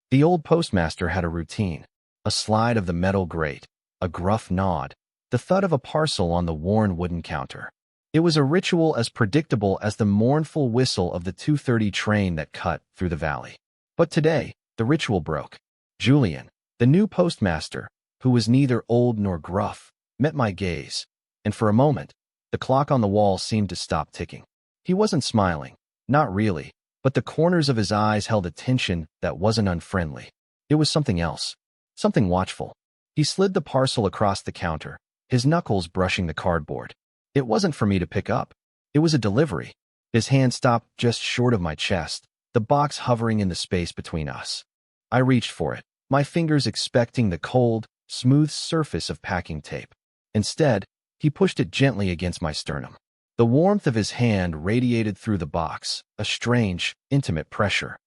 The old postmaster had a routine: a slide of the metal grate, a gruff nod, the thud of a parcel on the worn wooden counter. It was a ritual as predictable as the mournful whistle of the 2:30 train that cut through the valley. But today, the ritual broke. Julian, the new postmaster, who was neither old nor gruff, met my gaze, and for a moment, the clock on the wall seemed to stop ticking. He wasn't smiling, not really, but the corners of his eyes held a tension that wasn't unfriendly. It was something else, something watchful. He slid the parcel across the counter, his knuckles brushing the cardboard. It wasn't for me to pick up. It was a delivery. His hand stopped just short of my chest, the box hovering in the space between us. I reached for it, my fingers expecting the cold, smooth surface of packing tape. Instead, he pushed it gently against my sternum. The warmth of his hand radiated through the box, a strange, intimate pressure.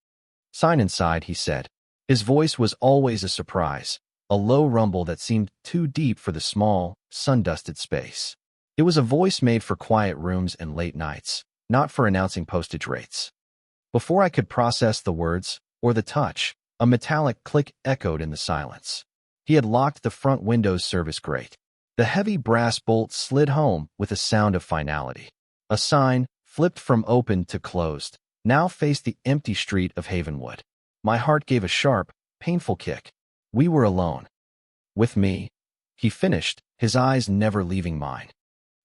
"Sign inside," he said. His voice was always a surprise, a low rumble that seemed too deep for the small, sun-dusted space. It was a voice made for quiet rooms and late nights, not for announcing postage rates. Before I could process the words, or the touch, a metallic click echoed in the silence. He had locked the front window's service grate. The heavy brass bolt slid home with a sound of finality. A sign, flipped from open to closed, now faced the empty street of Havenwood. My heart gave a sharp, painful kick. We were alone. With me, he finished, his eyes never leaving mine.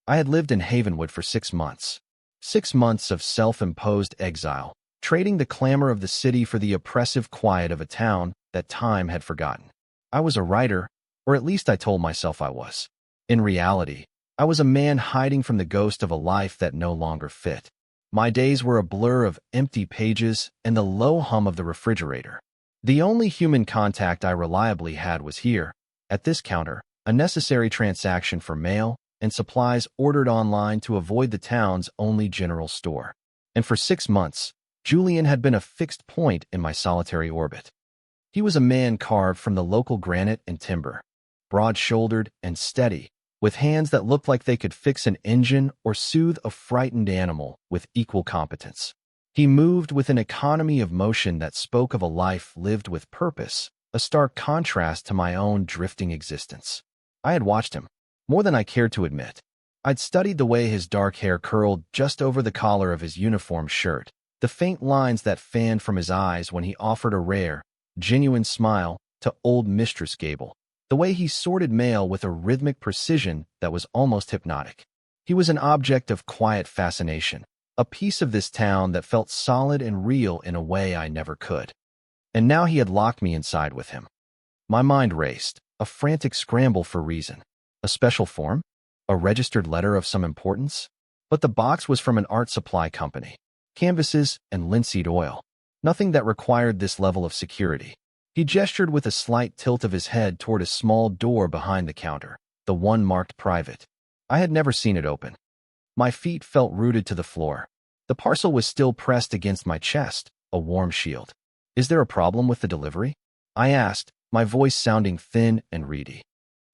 I had lived in Havenwood for 6 months. 6 months of self-imposed exile, trading the clamor of the city for the oppressive quiet of a town that time had forgotten. I was a writer, or at least I told myself I was. In reality, I was a man hiding from the ghost of a life that no longer fit. My days were a blur of empty pages and the low hum of the refrigerator. The only human contact I reliably had was here, at this counter, a necessary transaction for mail and supplies ordered online to avoid the town's only general store. And for 6 months, Julian had been a fixed point in my solitary orbit. He was a man carved from the local granite and timber, broad-shouldered and steady, with hands that looked like they could fix an engine or soothe a frightened animal with equal competence. He moved with an economy of motion that spoke of a life lived with purpose, a stark contrast to my own drifting existence. I had watched him, more than I cared to admit. I'd studied the way his dark hair curled just over the collar of his uniform shirt, the faint lines that fanned from his eyes when he offered a rare, genuine smile to old Mistress Gable, the way he sorted mail with a rhythmic precision that was almost hypnotic. He was an object of quiet fascination, a piece of this town that felt solid and real in a way I never could. And now he had locked me inside with him. My mind raced, a frantic scramble for reason. A special form? A registered letter of some importance? But the box was from an art supply company. Canvases and linseed oil. Nothing that required this level of security. He gestured with a slight tilt of his head toward a small door behind the counter, the one marked private. I had never seen it open. My feet felt rooted to the floor. The parcel was still pressed against my chest, a warm shield. "Is there a problem with the delivery?" I asked, my voice sounding thin and reedy.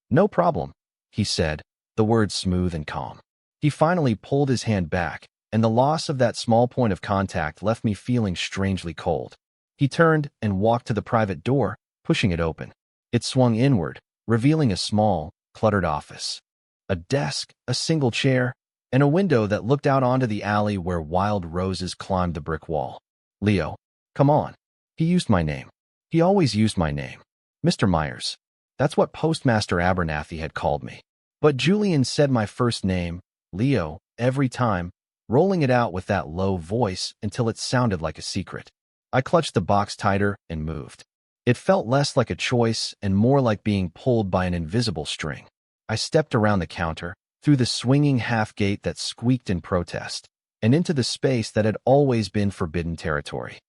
"No problem," he said, the words smooth and calm. He finally pulled his hand back, and the loss of that small point of contact left me feeling strangely cold. He turned and walked to the private door, pushing it open. It swung inward, revealing a small, cluttered office. A desk, a single chair, and a window that looked out onto the alley where wild roses climbed the brick wall. "Leo, come on." He used my name. He always used my name. Mr. Myers. That's what Postmaster Abernathy had called me. But Julian said my first name, Leo, every time, rolling it out with that low voice until it sounded like a secret. I clutched the box tighter and moved. It felt less like a choice and more like being pulled by an invisible string. I stepped around the counter, through the swinging half-gate that squeaked in protest, and into the space that had always been forbidden territory.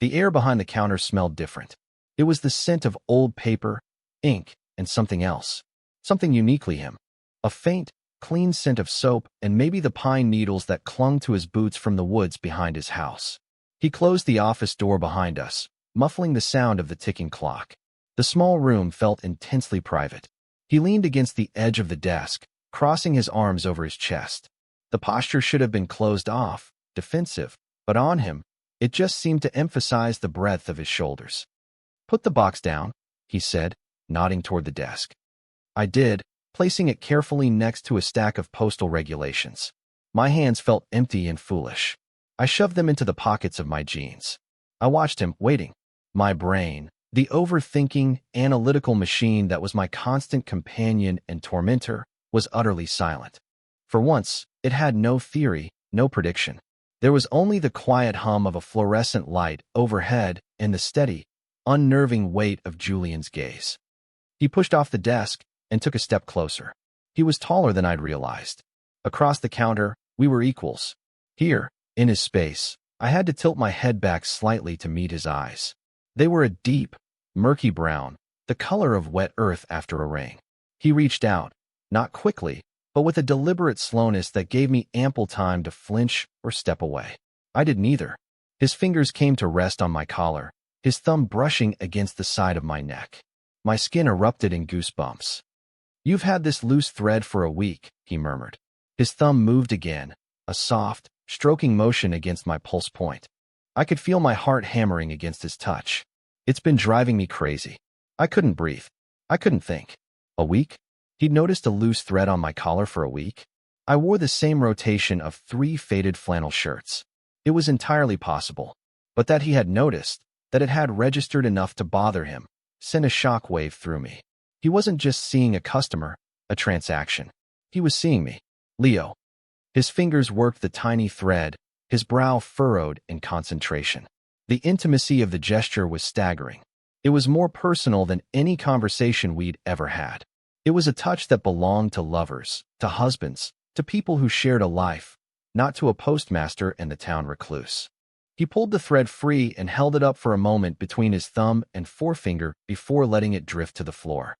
The air behind the counter smelled different. It was the scent of old paper, ink, and something else. Something uniquely him. A faint, clean scent of soap and maybe the pine needles that clung to his boots from the woods behind his house. He closed the office door behind us, muffling the sound of the ticking clock. The small room felt intensely private. He leaned against the edge of the desk, crossing his arms over his chest. The posture should have been closed off, defensive, but on him, it just seemed to emphasize the breadth of his shoulders. Put the box down, he said, nodding toward the desk. I did, placing it carefully next to a stack of postal regulations. My hands felt empty and foolish. I shoved them into the pockets of my jeans. I watched him, waiting. My brain, the overthinking, analytical machine that was my constant companion and tormentor, was utterly silent. For once, it had no theory, no prediction. There was only the quiet hum of a fluorescent light overhead and the steady, unnerving weight of Julian's gaze. He pushed off the desk and took a step closer. He was taller than I'd realized. Across the counter, we were equals. Here, in his space, I had to tilt my head back slightly to meet his eyes. They were a deep, murky brown, the color of wet earth after a rain. He reached out, not quickly, but with a deliberate slowness that gave me ample time to flinch or step away. I did neither. His fingers came to rest on my collar, his thumb brushing against the side of my neck. My skin erupted in goosebumps. You've had this loose thread for a week, he murmured. His thumb moved again, a soft, stroking motion against my pulse point. I could feel my heart hammering against his touch. It's been driving me crazy. I couldn't breathe. I couldn't think. A week? He'd noticed a loose thread on my collar for a week. I wore the same rotation of 3 faded flannel shirts. It was entirely possible. But that he had noticed, that it had registered enough to bother him, sent a shock wave through me. He wasn't just seeing a customer, a transaction. He was seeing me. Leo. His fingers worked the tiny thread, his brow furrowed in concentration. The intimacy of the gesture was staggering. It was more personal than any conversation we'd ever had. It was a touch that belonged to lovers, to husbands, to people who shared a life, not to a postmaster and the town recluse. He pulled the thread free and held it up for a moment between his thumb and forefinger before letting it drift to the floor.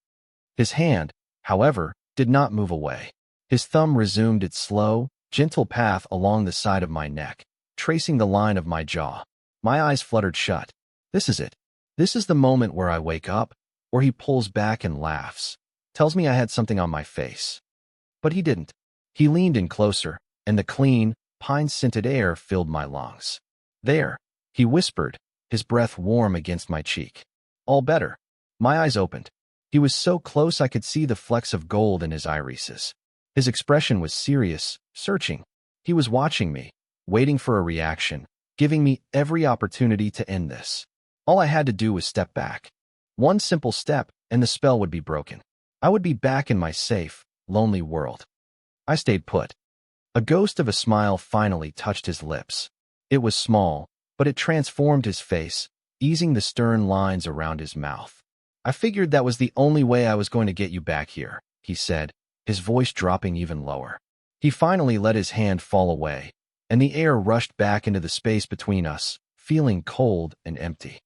His hand, however, did not move away. His thumb resumed its slow, gentle path along the side of my neck, tracing the line of my jaw. My eyes fluttered shut. This is it. This is the moment where I wake up, where he pulls back and laughs, tells me I had something on my face. But he didn't. He leaned in closer, and the clean, pine-scented air filled my lungs. There, he whispered, his breath warm against my cheek. All better. My eyes opened. He was so close I could see the flecks of gold in his irises. His expression was serious, searching. He was watching me, waiting for a reaction, giving me every opportunity to end this. All I had to do was step back. One simple step, and the spell would be broken. I would be back in my safe, lonely world. I stayed put. A ghost of a smile finally touched his lips. It was small, but it transformed his face, easing the stern lines around his mouth. I figured that was the only way I was going to get you back here, he said, his voice dropping even lower. He finally let his hand fall away, and the air rushed back into the space between us, feeling cold and empty.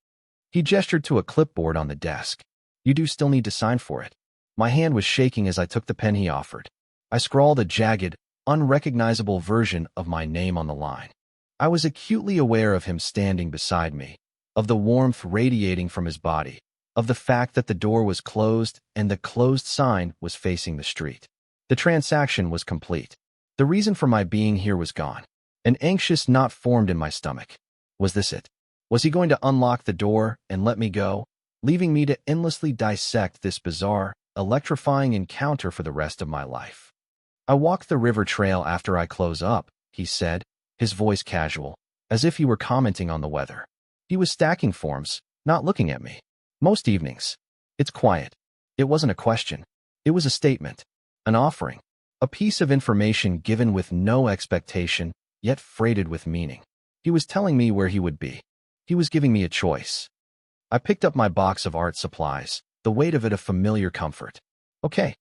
He gestured to a clipboard on the desk. You do still need to sign for it. My hand was shaking as I took the pen he offered. I scrawled a jagged, unrecognizable version of my name on the line. I was acutely aware of him standing beside me, of the warmth radiating from his body, of the fact that the door was closed and the closed sign was facing the street. The transaction was complete. The reason for my being here was gone. An anxious knot formed in my stomach. Was this it? Was he going to unlock the door and let me go, leaving me to endlessly dissect this bizarre, electrifying encounter for the rest of my life? I walk the river trail after I close up, he said, his voice casual, as if he were commenting on the weather. He was stacking forms, not looking at me. Most evenings. It's quiet. It wasn't a question. It was a statement, an offering, a piece of information given with no expectation, yet freighted with meaning. He was telling me where he would be. He was giving me a choice. I picked up my box of art supplies, the weight of it a familiar comfort. Okay,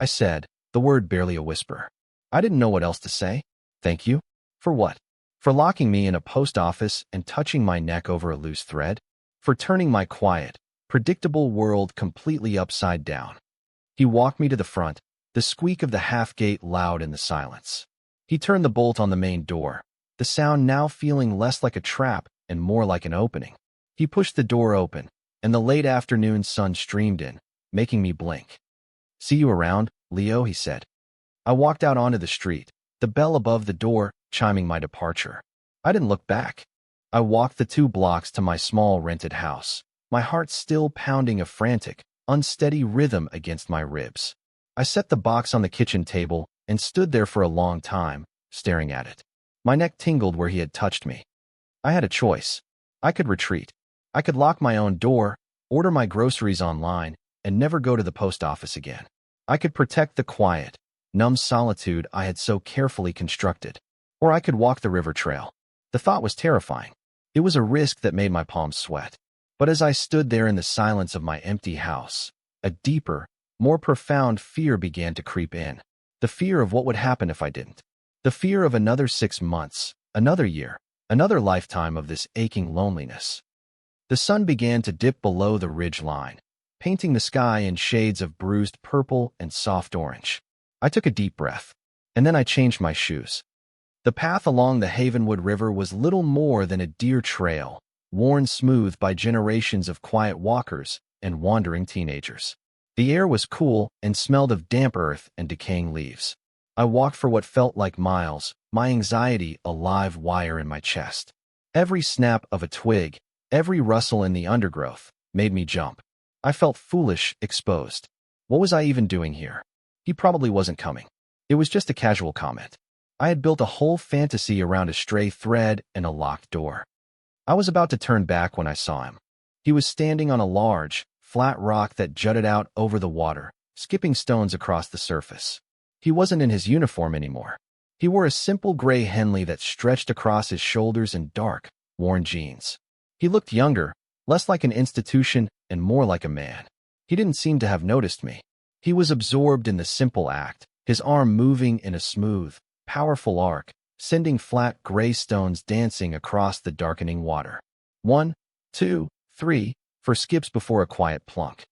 I said, the word barely a whisper. I didn't know what else to say. Thank you? For what? For locking me in a post office and touching my neck over a loose thread? For turning my quiet, predictable world completely upside down? He walked me to the front, the squeak of the half-gate loud in the silence. He turned the bolt on the main door, the sound now feeling less like a trap and more like an opening. He pushed the door open, and the late afternoon sun streamed in, making me blink. See you around, Leo, he said. I walked out onto the street, the bell above the door chiming my departure. I didn't look back. I walked the 2 blocks to my small rented house, my heart still pounding a frantic, unsteady rhythm against my ribs. I set the box on the kitchen table and stood there for a long time, staring at it. My neck tingled where he had touched me. I had a choice. I could retreat. I could lock my own door, order my groceries online, and never go to the post office again. I could protect the quiet, numb solitude I had so carefully constructed. Or I could walk the river trail. The thought was terrifying. It was a risk that made my palms sweat. But as I stood there in the silence of my empty house, a deeper, more profound fear began to creep in. The fear of what would happen if I didn't. The fear of another 6 months, another year, another lifetime of this aching loneliness. The sun began to dip below the ridge line, painting the sky in shades of bruised purple and soft orange. I took a deep breath, and then I changed my shoes. The path along the Havenwood River was little more than a deer trail, worn smooth by generations of quiet walkers and wandering teenagers. The air was cool and smelled of damp earth and decaying leaves. I walked for what felt like miles, my anxiety a live wire in my chest. Every snap of a twig, every rustle in the undergrowth, made me jump. I felt foolish, exposed. What was I even doing here? He probably wasn't coming. It was just a casual comment. I had built a whole fantasy around a stray thread and a locked door. I was about to turn back when I saw him. He was standing on a large, flat rock that jutted out over the water, skipping stones across the surface. He wasn't in his uniform anymore. He wore a simple gray Henley that stretched across his shoulders and dark, worn jeans. He looked younger, less like an institution and more like a man. He didn't seem to have noticed me. He was absorbed in the simple act, his arm moving in a smooth, powerful arc, sending flat gray stones dancing across the darkening water. 1, 2, 3, for skips before a quiet plunk.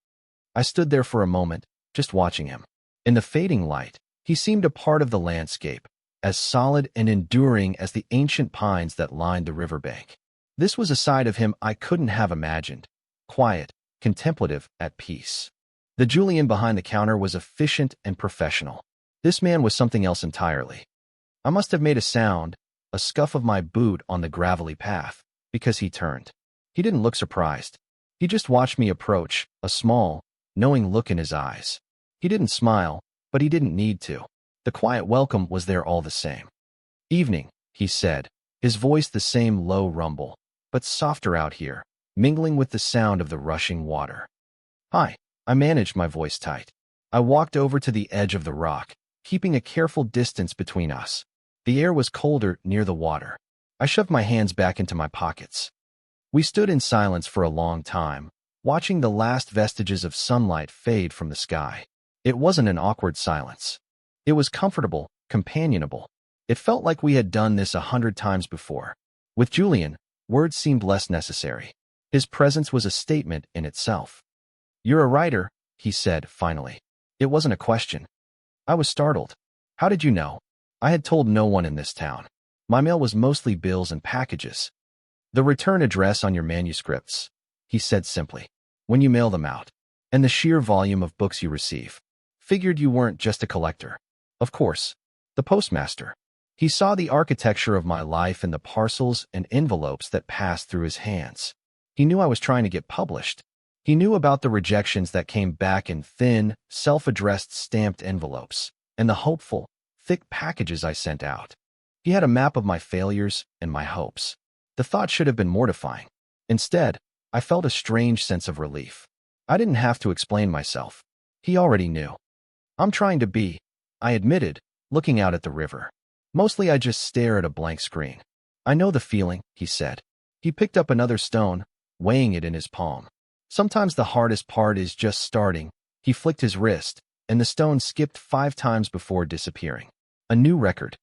I stood there for a moment, just watching him. In the fading light, he seemed a part of the landscape, as solid and enduring as the ancient pines that lined the riverbank. This was a side of him I couldn't have imagined. Quiet, contemplative, at peace. The Julian behind the counter was efficient and professional. This man was something else entirely. I must have made a sound, a scuff of my boot on the gravelly path, because he turned. He didn't look surprised. He just watched me approach, a small, knowing look in his eyes. He didn't smile, but he didn't need to. The quiet welcome was there all the same. "Evening," he said, his voice the same low rumble, but softer out here, mingling with the sound of the rushing water. "Hi." I managed my voice tight. I walked over to the edge of the rock, keeping a careful distance between us. The air was colder near the water. I shoved my hands back into my pockets. We stood in silence for a long time, watching the last vestiges of sunlight fade from the sky. It wasn't an awkward silence. It was comfortable, companionable. It felt like we had done this 100 times before. With Julian, words seemed less necessary. His presence was a statement in itself. "You're a writer," he said, finally. It wasn't a question. I was startled. "How did you know?" I had told no one in this town. My mail was mostly bills and packages. "The return address on your manuscripts," he said simply, "when you mail them out, and the sheer volume of books you receive. Figured you weren't just a collector." Of course. The postmaster. He saw the architecture of my life in the parcels and envelopes that passed through his hands. He knew I was trying to get published. He knew about the rejections that came back in thin, self-addressed stamped envelopes, and the hopeful, thick packages I sent out. He had a map of my failures and my hopes. The thought should have been mortifying. Instead, I felt a strange sense of relief. I didn't have to explain myself. He already knew. "I'm trying to be," I admitted, looking out at the river. "Mostly I just stare at a blank screen." "I know the feeling," he said. He picked up another stone, weighing it in his palm. "Sometimes the hardest part is just starting." He flicked his wrist, and the stone skipped 5 times before disappearing. A new record.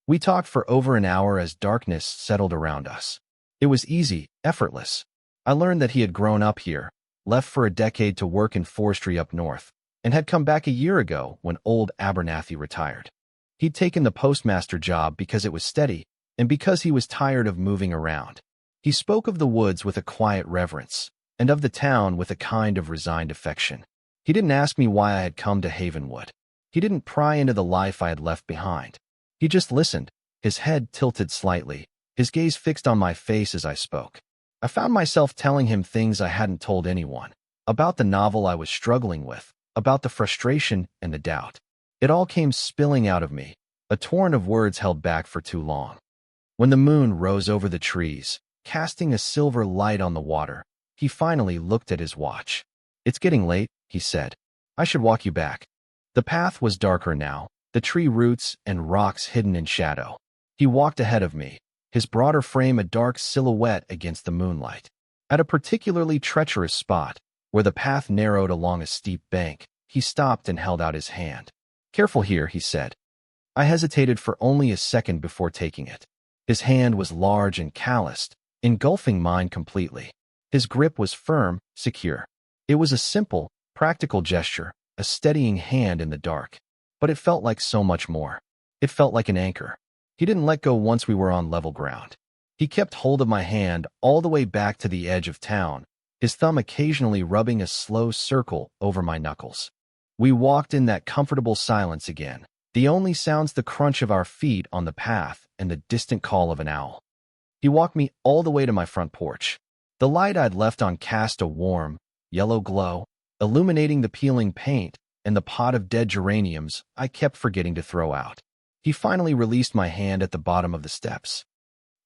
We talked for over an hour as darkness settled around us. It was easy, effortless. I learned that he had grown up here, left for a decade to work in forestry up north, and had come back a year ago when old Abernathy retired. He'd taken the postmaster job because it was steady, and because he was tired of moving around. He spoke of the woods with a quiet reverence, and of the town with a kind of resigned affection. He didn't ask me why I had come to Havenwood. He didn't pry into the life I had left behind. He just listened, his head tilted slightly, his gaze fixed on my face as I spoke. I found myself telling him things I hadn't told anyone, about the novel I was struggling with, about the frustration and the doubt. It all came spilling out of me, a torrent of words held back for too long. When the moon rose over the trees, casting a silver light on the water, he finally looked at his watch. "It's getting late," he said. "I should walk you back." The path was darker now, the tree roots and rocks hidden in shadow. He walked ahead of me, his broader frame a dark silhouette against the moonlight. At a particularly treacherous spot, where the path narrowed along a steep bank, he stopped and held out his hand. "Careful here," he said. I hesitated for only a second before taking it. His hand was large and calloused, engulfing mine completely. His grip was firm, secure. It was a simple, practical gesture, a steadying hand in the dark. But it felt like so much more. It felt like an anchor. He didn't let go once we were on level ground. He kept hold of my hand all the way back to the edge of town, his thumb occasionally rubbing a slow circle over my knuckles. We walked in that comfortable silence again, the only sounds the crunch of our feet on the path and the distant call of an owl. He walked me all the way to my front porch. The light I'd left on cast a warm, yellow glow, illuminating the peeling paint and the pot of dead geraniums I kept forgetting to throw out. He finally released my hand at the bottom of the steps.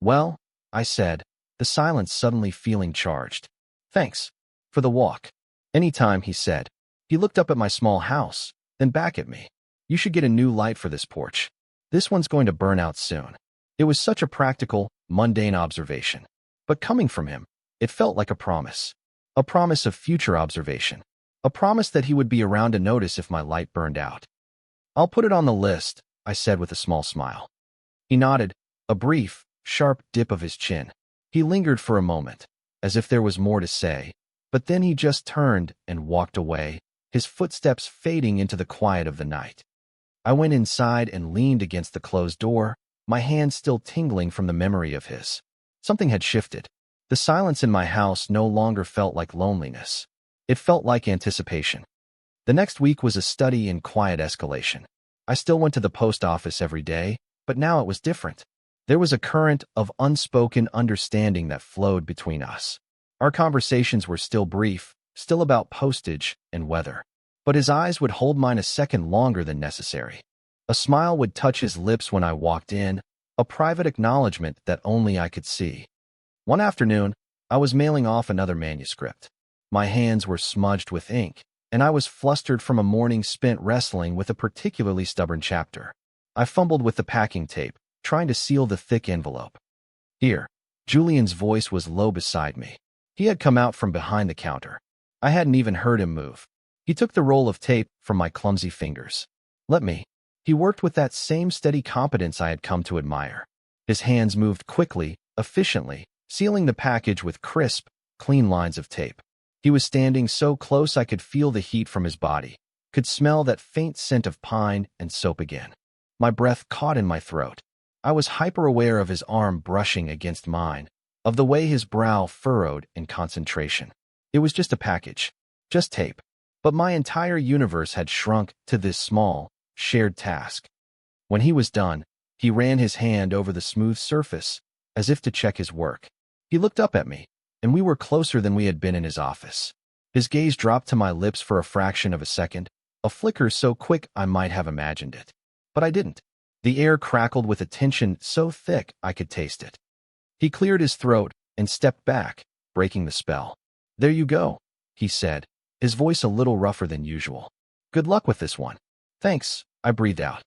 "Well," I said, the silence suddenly feeling charged. "Thanks. For the walk." "Anytime," he said. He looked up at my small house, then back at me. "You should get a new light for this porch. This one's going to burn out soon." It was such a practical, mundane observation. But coming from him, it felt like a promise. A promise of future observation. A promise that he would be around to notice if my light burned out. "I'll put it on the list," I said with a small smile. He nodded, a brief, sharp dip of his chin. He lingered for a moment, as if there was more to say, but then he just turned and walked away, his footsteps fading into the quiet of the night. I went inside and leaned against the closed door, my hand still tingling from the memory of his. Something had shifted. The silence in my house no longer felt like loneliness. It felt like anticipation. The next week was a study in quiet escalation. I still went to the post office every day, but now it was different. There was a current of unspoken understanding that flowed between us. Our conversations were still brief, still about postage and weather. But his eyes would hold mine a second longer than necessary. A smile would touch his lips when I walked in, a private acknowledgement that only I could see. One afternoon, I was mailing off another manuscript. My hands were smudged with ink, and I was flustered from a morning spent wrestling with a particularly stubborn chapter. I fumbled with the packing tape, trying to seal the thick envelope. "Here." Julian's voice was low beside me. He had come out from behind the counter. I hadn't even heard him move. He took the roll of tape from my clumsy fingers. "Let me." He worked with that same steady competence I had come to admire. His hands moved quickly, efficiently, sealing the package with crisp, clean lines of tape. He was standing so close I could feel the heat from his body, could smell that faint scent of pine and soap again. My breath caught in my throat. I was hyper-aware of his arm brushing against mine, of the way his brow furrowed in concentration. It was just a package, just tape. But my entire universe had shrunk to this small, shared task. When he was done, he ran his hand over the smooth surface, as if to check his work. He looked up at me, and we were closer than we had been in his office. His gaze dropped to my lips for a fraction of a second, a flicker so quick I might have imagined it. But I didn't. The air crackled with a tension so thick I could taste it. He cleared his throat and stepped back, breaking the spell. "There you go," he said, his voice a little rougher than usual. "Good luck with this one." "Thanks," I breathed out.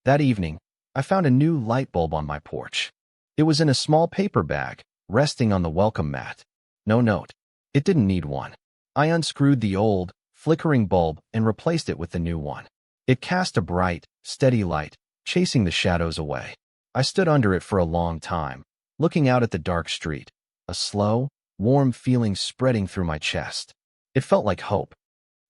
That evening, I found a new light bulb on my porch. It was in a small paper bag, resting on the welcome mat. No note. It didn't need one. I unscrewed the old, flickering bulb and replaced it with the new one. It cast a bright, steady light, chasing the shadows away. I stood under it for a long time, looking out at the dark street, a slow, warm feeling spreading through my chest. It felt like hope.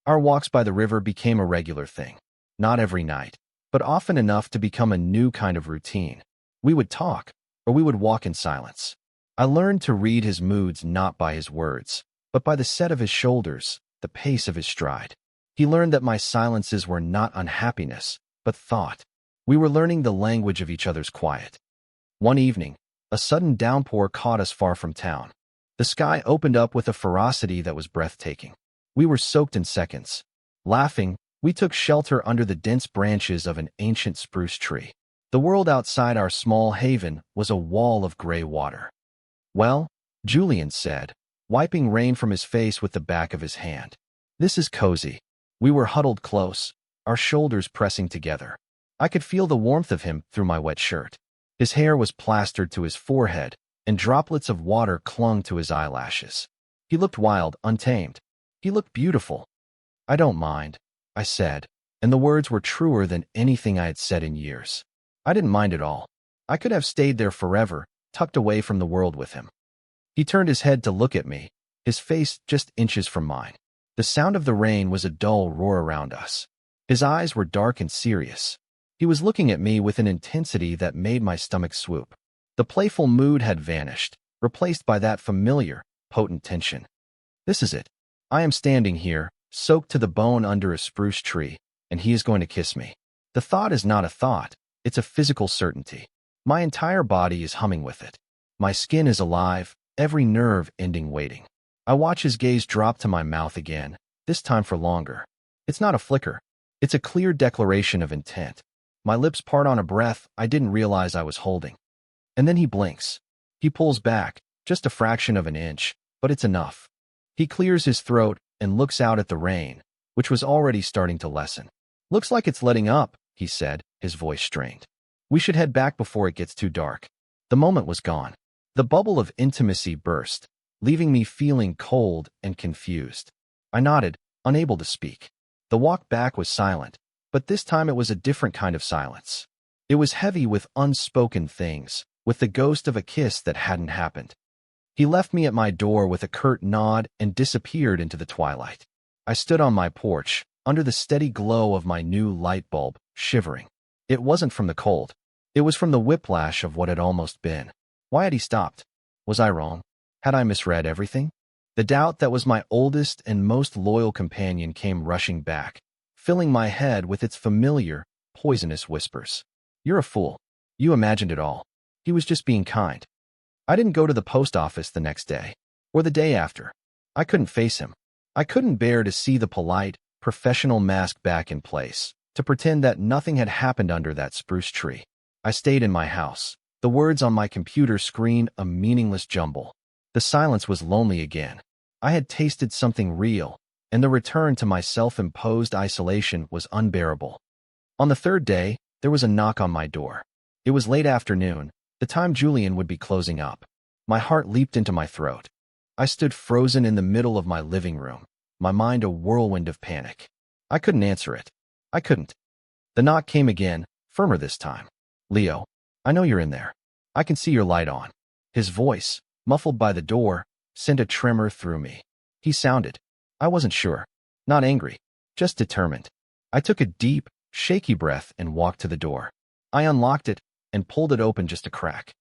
Our walks by the river became a regular thing. Not every night, but often enough to become a new kind of routine. We would talk, or we would walk in silence. I learned to read his moods not by his words, but by the set of his shoulders, the pace of his stride. He learned that my silences were not unhappiness, but thought. We were learning the language of each other's quiet. One evening, a sudden downpour caught us far from town. The sky opened up with a ferocity that was breathtaking. We were soaked in seconds. Laughing, we took shelter under the dense branches of an ancient spruce tree. The world outside our small haven was a wall of gray water. "Well," Julian said, wiping rain from his face with the back of his hand. "This is cozy." We were huddled close, our shoulders pressing together. I could feel the warmth of him through my wet shirt. His hair was plastered to his forehead, and droplets of water clung to his eyelashes. He looked wild, untamed. He looked beautiful. "I don't mind," I said, and the words were truer than anything I had said in years. I didn't mind at all. I could have stayed there forever, tucked away from the world with him. He turned his head to look at me, his face just inches from mine. The sound of the rain was a dull roar around us. His eyes were dark and serious. He was looking at me with an intensity that made my stomach swoop. The playful mood had vanished, replaced by that familiar, potent tension. "This is it. I am standing here, soaked to the bone under a spruce tree, and he is going to kiss me." The thought is not a thought, it's a physical certainty. My entire body is humming with it. My skin is alive, every nerve ending waiting. I watch his gaze drop to my mouth again, this time for longer. It's not a flicker. It's a clear declaration of intent. My lips part on a breath I didn't realize I was holding. And then he blinks. He pulls back, just a fraction of an inch, but it's enough. He clears his throat and looks out at the rain, which was already starting to lessen. "Looks like it's letting up," he said, his voice strained. "We should head back before it gets too dark." The moment was gone. The bubble of intimacy burst, leaving me feeling cold and confused. I nodded, unable to speak. The walk back was silent, but this time it was a different kind of silence. It was heavy with unspoken things, with the ghost of a kiss that hadn't happened. He left me at my door with a curt nod and disappeared into the twilight. I stood on my porch, under the steady glow of my new light bulb, shivering. It wasn't from the cold. It was from the whiplash of what had almost been. Why had he stopped? Was I wrong? Had I misread everything? The doubt that was my oldest and most loyal companion came rushing back, filling my head with its familiar, poisonous whispers. "You're a fool. You imagined it all. He was just being kind." I didn't go to the post office the next day, or the day after. I couldn't face him. I couldn't bear to see the polite, professional mask back in place, to pretend that nothing had happened under that spruce tree. I stayed in my house, the words on my computer screen a meaningless jumble. The silence was lonely again. I had tasted something real, and the return to my self-imposed isolation was unbearable. On the third day, there was a knock on my door. It was late afternoon, the time Julian would be closing up. My heart leaped into my throat. I stood frozen in the middle of my living room, my mind a whirlwind of panic. I couldn't answer it. I couldn't. The knock came again, firmer this time. "Leo, I know you're in there. I can see your light on." His voice, muffled by the door, sent a tremor through me. He sounded. I wasn't sure. Not angry. Just determined. I took a deep, shaky breath and walked to the door. I unlocked it and pulled it open just a crack.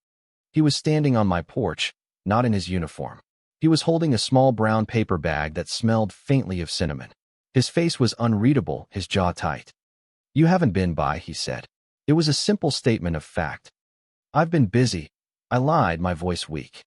He was standing on my porch, not in his uniform. He was holding a small brown paper bag that smelled faintly of cinnamon. His face was unreadable, his jaw tight. "You haven't been by," he said. It was a simple statement of fact. "I've been busy," I lied, my voice weak.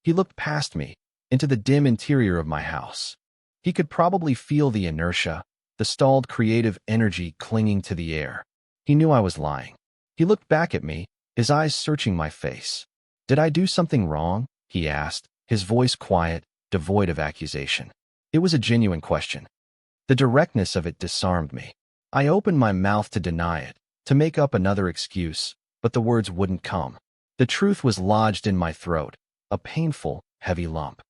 He looked past me, into the dim interior of my house. He could probably feel the inertia, the stalled creative energy clinging to the air. He knew I was lying. He looked back at me, his eyes searching my face. "Did I do something wrong?" he asked, his voice quiet, devoid of accusation. It was a genuine question. The directness of it disarmed me. I opened my mouth to deny it, to make up another excuse, but the words wouldn't come. The truth was lodged in my throat, a painful, heavy lump.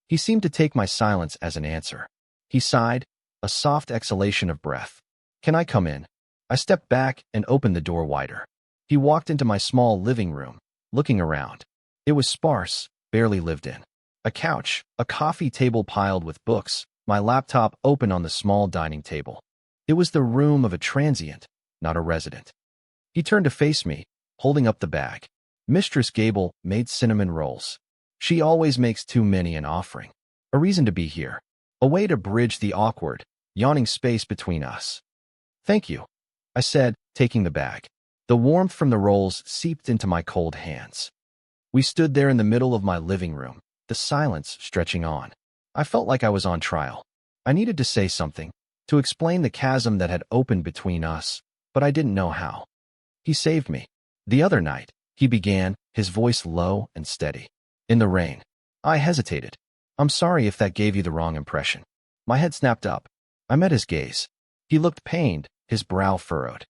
He seemed to take my silence as an answer. He sighed, a soft exhalation of breath. "Can I come in?" I stepped back and opened the door wider. He walked into my small living room, looking around. It was sparse, barely lived in. A couch, a coffee table piled with books, my laptop open on the small dining table. It was the room of a transient, not a resident. He turned to face me, holding up the bag. "Mistress Gable made cinnamon rolls. She always makes too many an offering. A reason to be here. A way to bridge the awkward, yawning space between us." "Thank you," I said, taking the bag. The warmth from the rolls seeped into my cold hands. We stood there in the middle of my living room, the silence stretching on. I felt like I was on trial. I needed to say something, to explain the chasm that had opened between us, but I didn't know how. He saved me. The other night, he began, his voice low and steady. In the rain. I hesitated. I'm sorry if that gave you the wrong impression. My head snapped up. I met his gaze. He looked pained, his brow furrowed.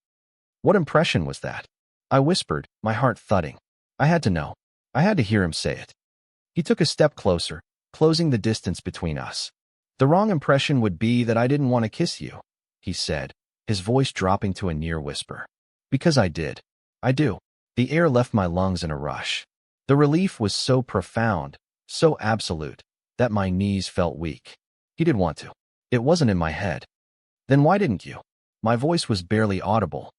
What impression was that? I whispered, my heart thudding. I had to know. I had to hear him say it. He took a step closer, closing the distance between us. The wrong impression would be that I didn't want to kiss you, he said, his voice dropping to a near whisper. Because I did. I do. The air left my lungs in a rush. The relief was so profound, so absolute, that my knees felt weak. He did want to. It wasn't in my head. Then why didn't you? My voice was barely audible.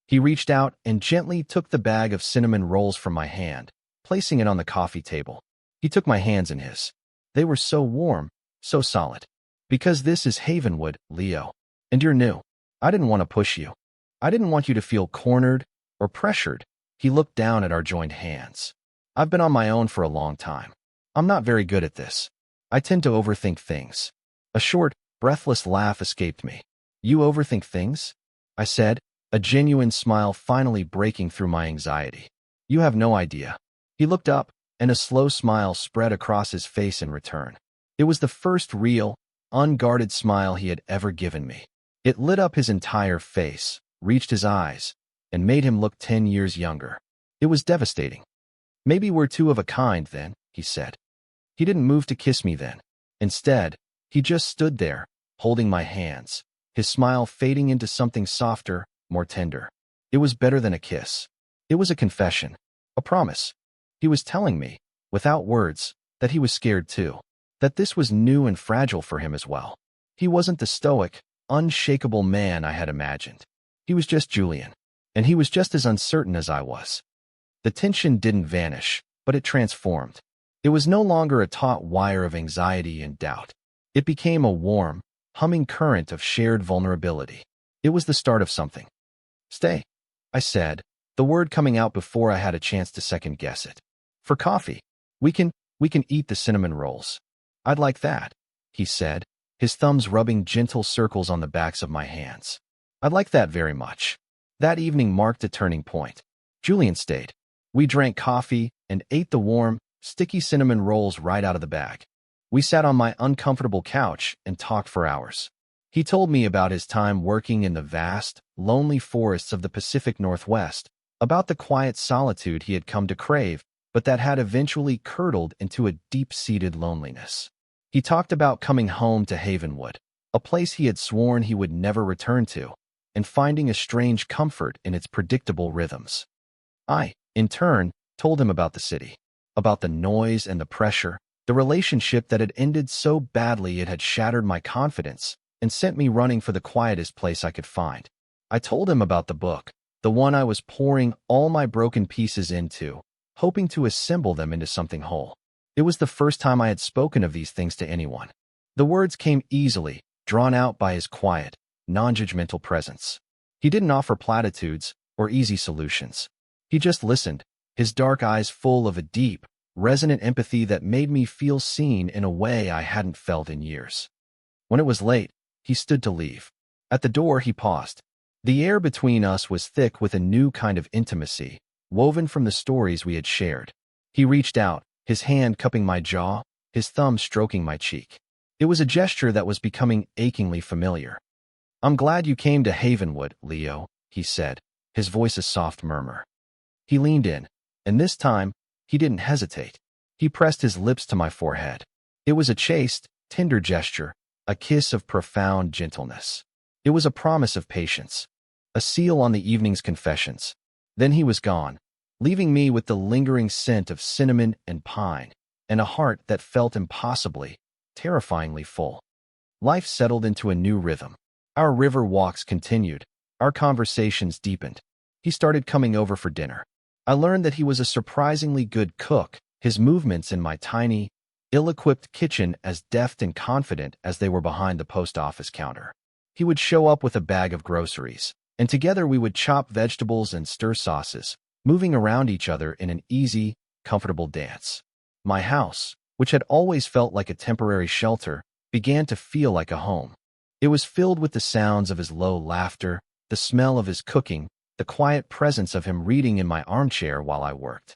He reached out and gently took the bag of cinnamon rolls from my hand, placing it on the coffee table. He took my hands in his. They were so warm, so solid. Because this is Havenwood, Leo. And you're new. I didn't want to push you. I didn't want you to feel cornered or pressured. He looked down at our joined hands. I've been on my own for a long time. I'm not very good at this. I tend to overthink things. A short, breathless laugh escaped me. You overthink things? I said, a genuine smile finally breaking through my anxiety. You have no idea. He looked up, and a slow smile spread across his face in return. It was the first real, unguarded smile he had ever given me. It lit up his entire face, reached his eyes, and made him look 10 years younger. It was devastating. Maybe we're two of a kind then, he said. He didn't move to kiss me then. Instead, he just stood there, holding my hands, his smile fading into something softer, more tender. It was better than a kiss. It was a confession, a promise. He was telling me, without words, that he was scared too, that this was new and fragile for him as well. He wasn't the stoic, unshakable man I had imagined. He was just Julian, and he was just as uncertain as I was. The tension didn't vanish, but it transformed. It was no longer a taut wire of anxiety and doubt. It became a warm, humming current of shared vulnerability. It was the start of something. Stay, I said, the word coming out before I had a chance to second-guess it. For coffee. We can eat the cinnamon rolls. I'd like that, he said, his thumbs rubbing gentle circles on the backs of my hands. I'd like that very much. That evening marked a turning point. Julian stayed. We drank coffee and ate the warm, sticky cinnamon rolls right out of the bag. We sat on my uncomfortable couch and talked for hours. He told me about his time working in the vast, lonely forests of the Pacific Northwest, about the quiet solitude he had come to crave, but that had eventually curdled into a deep-seated loneliness. He talked about coming home to Havenwood, a place he had sworn he would never return to, and finding a strange comfort in its predictable rhythms. I, in turn, told him about the city, about the noise and the pressure, the relationship that had ended so badly it had shattered my confidence and sent me running for the quietest place I could find. I told him about the book, the one I was pouring all my broken pieces into, hoping to assemble them into something whole. It was the first time I had spoken of these things to anyone. The words came easily, drawn out by his quiet, non-judgmental presence. He didn't offer platitudes or easy solutions. He just listened, his dark eyes full of a deep, resonant empathy that made me feel seen in a way I hadn't felt in years. When it was late, he stood to leave. At the door, he paused. The air between us was thick with a new kind of intimacy, woven from the stories we had shared. He reached out, his hand cupping my jaw, his thumb stroking my cheek. It was a gesture that was becoming achingly familiar. I'm glad you came to Havenwood, Leo, he said, his voice a soft murmur. He leaned in, and this time, he didn't hesitate. He pressed his lips to my forehead. It was a chaste, tender gesture, a kiss of profound gentleness. It was a promise of patience, a seal on the evening's confessions. Then he was gone, leaving me with the lingering scent of cinnamon and pine, and a heart that felt impossibly, terrifyingly full. Life settled into a new rhythm. Our river walks continued. Our conversations deepened. He started coming over for dinner. I learned that he was a surprisingly good cook, his movements in my tiny, ill-equipped kitchen as deft and confident as they were behind the post office counter. He would show up with a bag of groceries, and together we would chop vegetables and stir sauces, moving around each other in an easy, comfortable dance. My house, which had always felt like a temporary shelter, began to feel like a home. It was filled with the sounds of his low laughter, the smell of his cooking, the quiet presence of him reading in my armchair while I worked.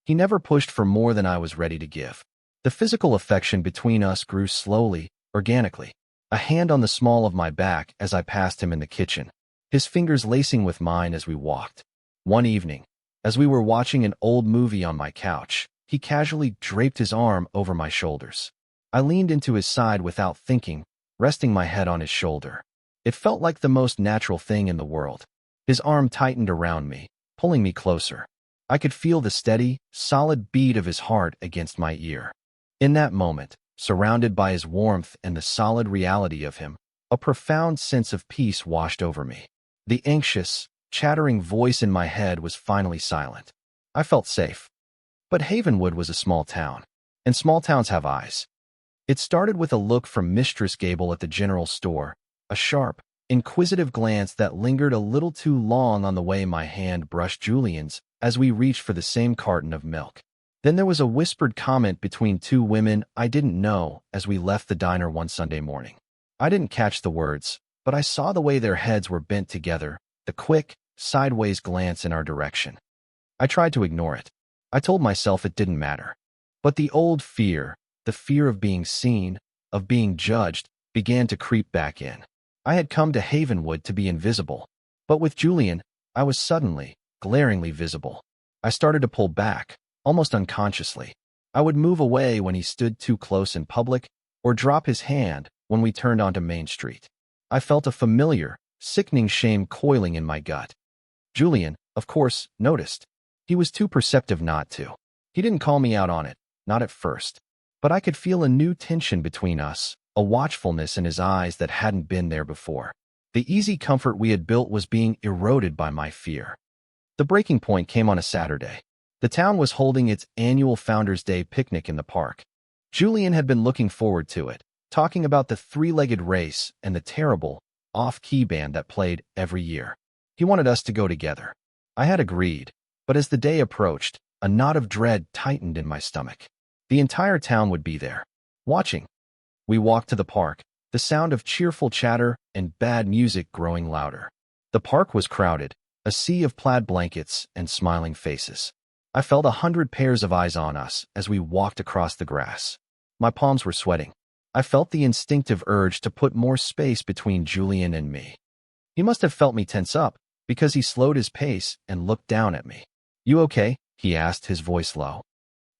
He never pushed for more than I was ready to give. The physical affection between us grew slowly, organically. A hand on the small of my back as I passed him in the kitchen, his fingers lacing with mine as we walked. One evening, as we were watching an old movie on my couch, he casually draped his arm over my shoulders. I leaned into his side without thinking, resting my head on his shoulder. It felt like the most natural thing in the world. His arm tightened around me, pulling me closer. I could feel the steady, solid beat of his heart against my ear. In that moment, surrounded by his warmth and the solid reality of him, a profound sense of peace washed over me. The anxious, chattering voice in my head was finally silent. I felt safe. But Havenwood was a small town, and small towns have eyes. It started with a look from Mistress Gable at the general store, a sharp, inquisitive glance that lingered a little too long on the way my hand brushed Julian's as we reached for the same carton of milk. Then there was a whispered comment between two women I didn't know as we left the diner one Sunday morning. I didn't catch the words, but I saw the way their heads were bent together, the quick, sideways glance in our direction. I tried to ignore it. I told myself it didn't matter. But the old fear, the fear of being seen, of being judged, began to creep back in. I had come to Havenwood to be invisible. But with Julian, I was suddenly, glaringly visible. I started to pull back, almost unconsciously. I would move away when he stood too close in public, or drop his hand when we turned onto Main Street. I felt a familiar, sickening shame coiling in my gut. Julian, of course, noticed. He was too perceptive not to. He didn't call me out on it, not at first. But I could feel a new tension between us, a watchfulness in his eyes that hadn't been there before. The easy comfort we had built was being eroded by my fear. The breaking point came on a Saturday. The town was holding its annual Founders' Day picnic in the park. Julian had been looking forward to it, talking about the three-legged race and the terrible, off-key band that played every year. He wanted us to go together. I had agreed, but as the day approached, a knot of dread tightened in my stomach. The entire town would be there, watching. We walked to the park, the sound of cheerful chatter and bad music growing louder. The park was crowded, a sea of plaid blankets and smiling faces. I felt 100 pairs of eyes on us as we walked across the grass. My palms were sweating. I felt the instinctive urge to put more space between Julian and me. He must have felt me tense up, because he slowed his pace and looked down at me. "You okay?" he asked, his voice low.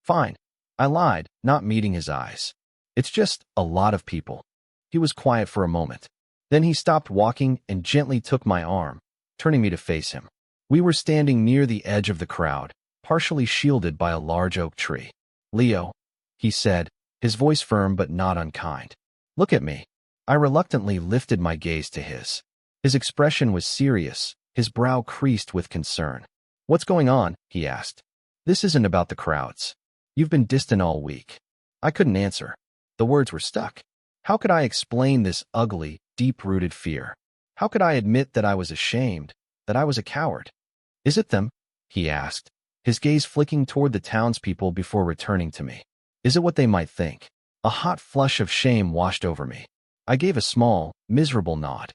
"Fine," I lied, not meeting his eyes. "It's just a lot of people." He was quiet for a moment. Then he stopped walking and gently took my arm, turning me to face him. We were standing near the edge of the crowd, partially shielded by a large oak tree. "Leo," he said, his voice firm but not unkind. "Look at me." I reluctantly lifted my gaze to his. His expression was serious, his brow creased with concern. "What's going on?" he asked. "This isn't about the crowds. You've been distant all week." I couldn't answer. The words were stuck. How could I explain this ugly, deep-rooted fear? How could I admit that I was ashamed, that I was a coward? "Is it them?" he asked, his gaze flicking toward the townspeople before returning to me. "Is it what they might think?" A hot flush of shame washed over me. I gave a small, miserable nod.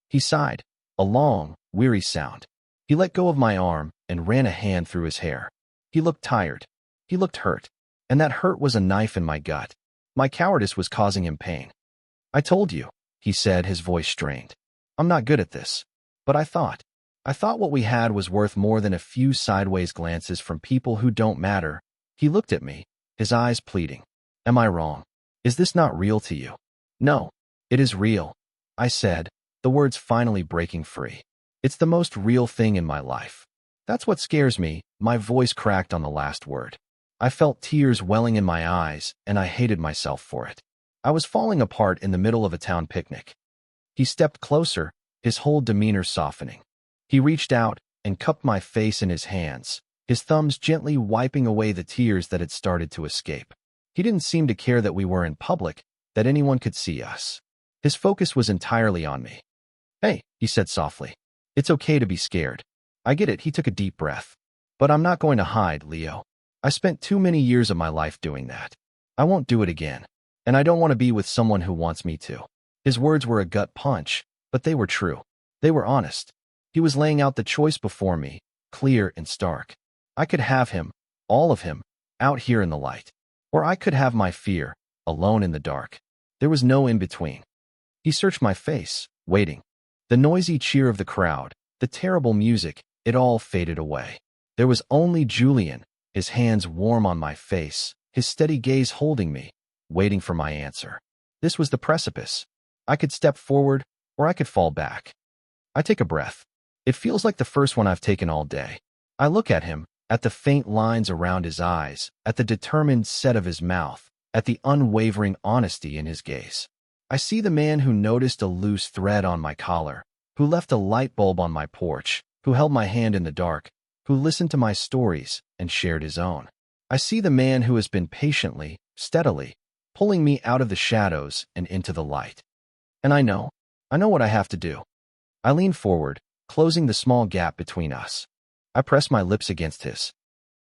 He sighed, a long, weary sound. He let go of my arm and ran a hand through his hair. He looked tired. He looked hurt. And that hurt was a knife in my gut. My cowardice was causing him pain. "I told you," he said, his voice strained. "I'm not good at this. But I thought what we had was worth more than a few sideways glances from people who don't matter." He looked at me, his eyes pleading. "Am I wrong? Is this not real to you?" "No, it is real," I said, the words finally breaking free. "It's the most real thing in my life. That's what scares me." My voice cracked on the last word. I felt tears welling in my eyes, and I hated myself for it. I was falling apart in the middle of a town picnic. He stepped closer, his whole demeanor softening. He reached out and cupped my face in his hands, his thumbs gently wiping away the tears that had started to escape. He didn't seem to care that we were in public, that anyone could see us. His focus was entirely on me. "Hey," he said softly. "It's okay to be scared. I get it." He took a deep breath. "But I'm not going to hide, Leo. I spent too many years of my life doing that. I won't do it again. And I don't want to be with someone who wants me to. His words were a gut punch, but they were true. They were honest. He was laying out the choice before me, clear and stark. I could have him, all of him, out here in the light. Or I could have my fear, alone in the dark. There was no in-between. He searched my face, waiting. The noisy cheer of the crowd, the terrible music, it all faded away. There was only Julian, his hands warm on my face, his steady gaze holding me, waiting for my answer. This was the precipice. I could step forward, or I could fall back. I take a breath. It feels like the first one I've taken all day. I look at him, at the faint lines around his eyes, at the determined set of his mouth, at the unwavering honesty in his gaze. I see the man who noticed a loose thread on my collar, who left a light bulb on my porch, who held my hand in the dark, who listened to my stories and shared his own. I see the man who has been patiently, steadily, pulling me out of the shadows and into the light. And I know what I have to do. I lean forward, closing the small gap between us. I press my lips against his.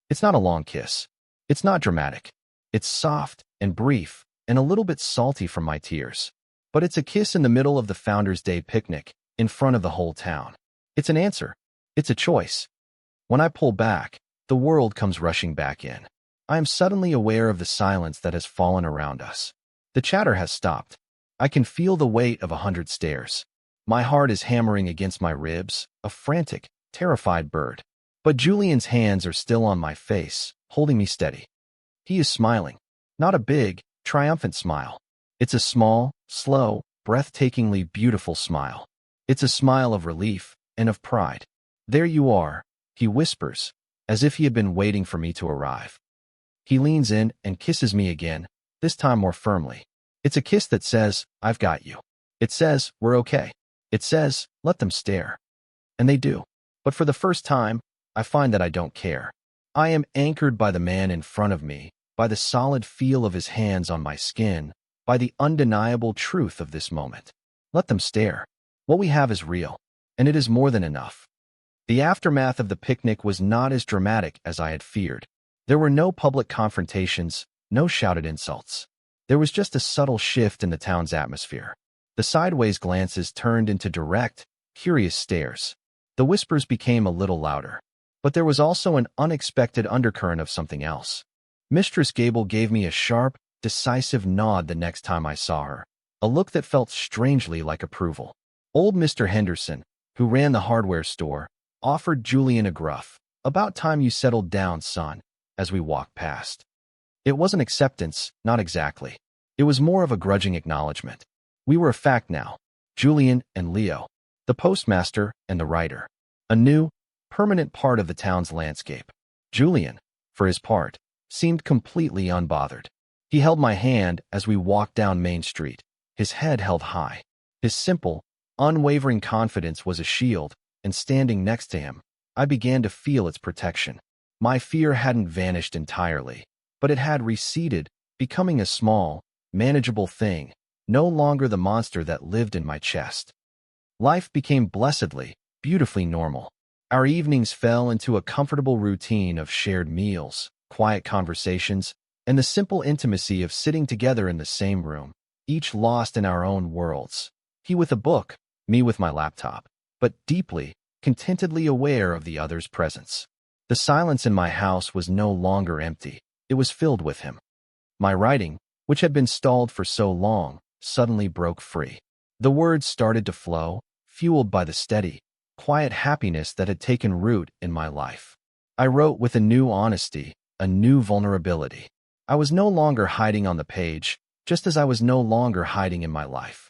It's not a long kiss. It's not dramatic. It's soft and brief and a little bit salty from my tears. But it's a kiss in the middle of the Founders' Day picnic, in front of the whole town. It's an answer. It's a choice. When I pull back, the world comes rushing back in. I am suddenly aware of the silence that has fallen around us. The chatter has stopped. I can feel the weight of 100 stares. My heart is hammering against my ribs, a frantic, terrified bird. But Julian's hands are still on my face, holding me steady. He is smiling. Not a big, triumphant smile. It's a small, slow, breathtakingly beautiful smile. It's a smile of relief and of pride. There you are, he whispers, as if he had been waiting for me to arrive. He leans in and kisses me again, this time more firmly. It's a kiss that says, I've got you. It says, we're okay. It says, let them stare. And they do. But for the first time, I find that I don't care. I am anchored by the man in front of me, by the solid feel of his hands on my skin, by the undeniable truth of this moment. Let them stare. What we have is real, and it is more than enough. The aftermath of the picnic was not as dramatic as I had feared. There were no public confrontations, no shouted insults. There was just a subtle shift in the town's atmosphere. The sideways glances turned into direct, curious stares. The whispers became a little louder. But there was also an unexpected undercurrent of something else. Mistress Gable gave me a sharp, decisive nod the next time I saw her, a look that felt strangely like approval. Old Mr. Henderson, who ran the hardware store, offered Julian a gruff, "About time you settled down, son," as we walked past. It wasn't acceptance, not exactly. It was more of a grudging acknowledgement. We were a fact now, Julian and Leo, the postmaster and the writer, a new, permanent part of the town's landscape. Julian, for his part, seemed completely unbothered. He held my hand as we walked down Main Street, his head held high. His simple, unwavering confidence was a shield, and standing next to him, I began to feel its protection. My fear hadn't vanished entirely, but it had receded, becoming a small, manageable thing, no longer the monster that lived in my chest. Life became blessedly, beautifully normal. Our evenings fell into a comfortable routine of shared meals, quiet conversations, and the simple intimacy of sitting together in the same room, each lost in our own worlds. He with a book, me with my laptop, but deeply, contentedly aware of the other's presence. The silence in my house was no longer empty. It was filled with him. My writing, which had been stalled for so long, suddenly broke free. The words started to flow, fueled by the steady, quiet happiness that had taken root in my life. I wrote with a new honesty, a new vulnerability. I was no longer hiding on the page, just as I was no longer hiding in my life.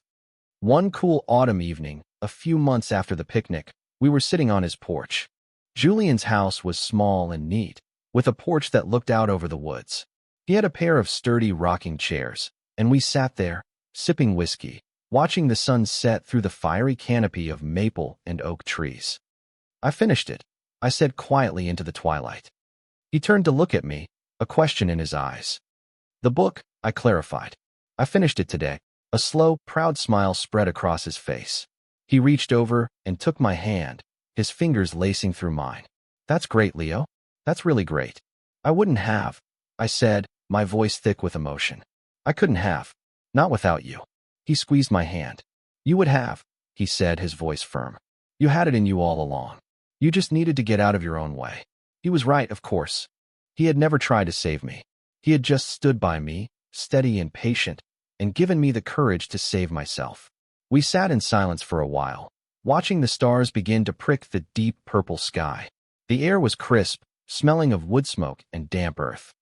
One cool autumn evening, a few months after the picnic, we were sitting on his porch. Julian's house was small and neat, with a porch that looked out over the woods. He had a pair of sturdy rocking chairs, and we sat there, sipping whiskey, watching the sun set through the fiery canopy of maple and oak trees. I finished it, I said quietly into the twilight. He turned to look at me, a question in his eyes. The book, I clarified. I finished it today. A slow, proud smile spread across his face. He reached over and took my hand, his fingers lacing through mine. That's great, Leo. That's really great. I wouldn't have, I said, my voice thick with emotion. I couldn't have. Not without you. He squeezed my hand. You would have, he said, his voice firm. You had it in you all along. You just needed to get out of your own way. He was right, of course. He had never tried to save me. He had just stood by me, steady and patient, and given me the courage to save myself. We sat in silence for a while, watching the stars begin to prick the deep purple sky. The air was crisp, smelling of wood smoke and damp earth.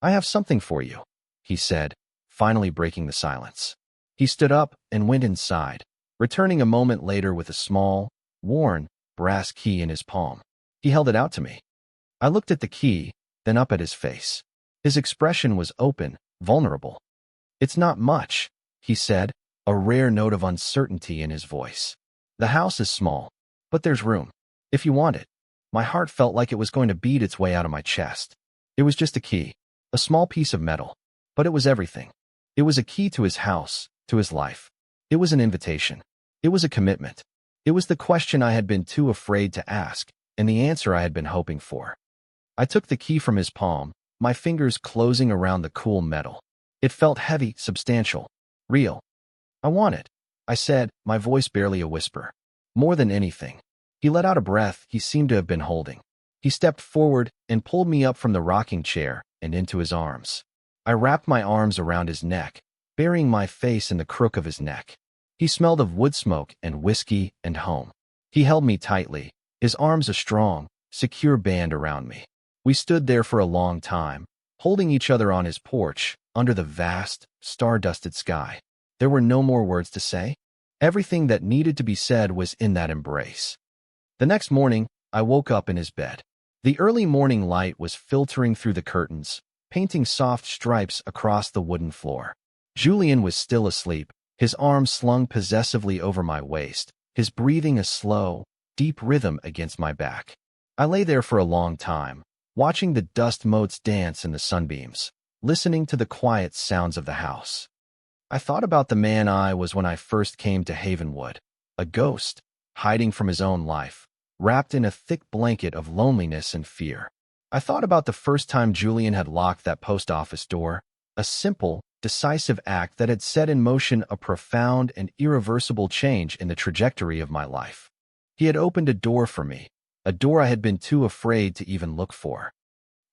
I have something for you, he said, finally breaking the silence. He stood up and went inside, returning a moment later with a small, worn, brass key in his palm. He held it out to me. I looked at the key, then up at his face. His expression was open, vulnerable. It's not much, he said, a rare note of uncertainty in his voice. The house is small, but there's room. If you want it. My heart felt like it was going to beat its way out of my chest. It was just a key, a small piece of metal, but it was everything. It was a key to his house, to his life. It was an invitation. It was a commitment. It was the question I had been too afraid to ask, and the answer I had been hoping for. I took the key from his palm, my fingers closing around the cool metal. It felt heavy, substantial, real. I want it, I said, my voice barely a whisper. More than anything. He let out a breath he seemed to have been holding. He stepped forward and pulled me up from the rocking chair and into his arms. I wrapped my arms around his neck, burying my face in the crook of his neck. He smelled of wood smoke and whiskey and home. He held me tightly, his arms a strong, secure band around me. We stood there for a long time, holding each other on his porch, under the vast, star-dusted sky. There were no more words to say. Everything that needed to be said was in that embrace. The next morning, I woke up in his bed. The early morning light was filtering through the curtains, painting soft stripes across the wooden floor. Julian was still asleep, his arms slung possessively over my waist, his breathing a slow, deep rhythm against my back. I lay there for a long time, watching the dust motes dance in the sunbeams, listening to the quiet sounds of the house. I thought about the man I was when I first came to Havenwood, a ghost, hiding from his own life, wrapped in a thick blanket of loneliness and fear. I thought about the first time Julian had locked that post office door, a simple, decisive act that had set in motion a profound and irreversible change in the trajectory of my life. He had opened a door for me, a door I had been too afraid to even look for.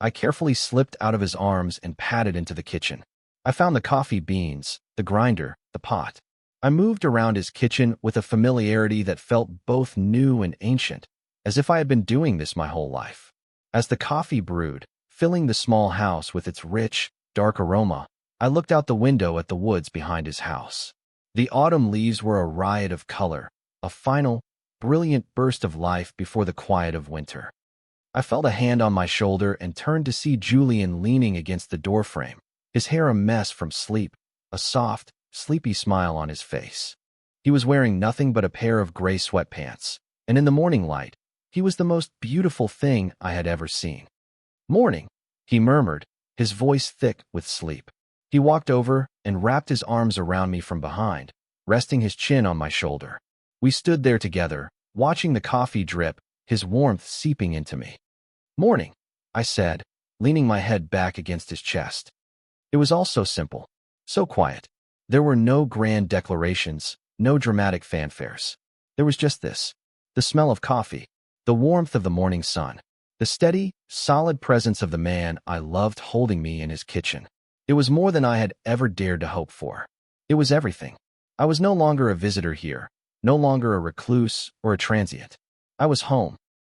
I carefully slipped out of his arms and padded into the kitchen. I found the coffee beans, the grinder, the pot. I moved around his kitchen with a familiarity that felt both new and ancient, as if I had been doing this my whole life. As the coffee brewed, filling the small house with its rich, dark aroma, I looked out the window at the woods behind his house. The autumn leaves were a riot of color, a final, brilliant burst of life before the quiet of winter. I felt a hand on my shoulder and turned to see Julian leaning against the doorframe, his hair a mess from sleep, a soft, sleepy smile on his face. He was wearing nothing but a pair of gray sweatpants, and in the morning light, he was the most beautiful thing I had ever seen. "Morning," he murmured, his voice thick with sleep. He walked over and wrapped his arms around me from behind, resting his chin on my shoulder. We stood there together, watching the coffee drip, his warmth seeping into me. "Morning," I said, leaning my head back against his chest. It was all so simple, so quiet. There were no grand declarations, no dramatic fanfares. There was just this, the smell of coffee, the warmth of the morning sun, the steady, solid presence of the man I loved holding me in his kitchen. It was more than I had ever dared to hope for. It was everything. I was no longer a visitor here, no longer a recluse or a transient. I was home,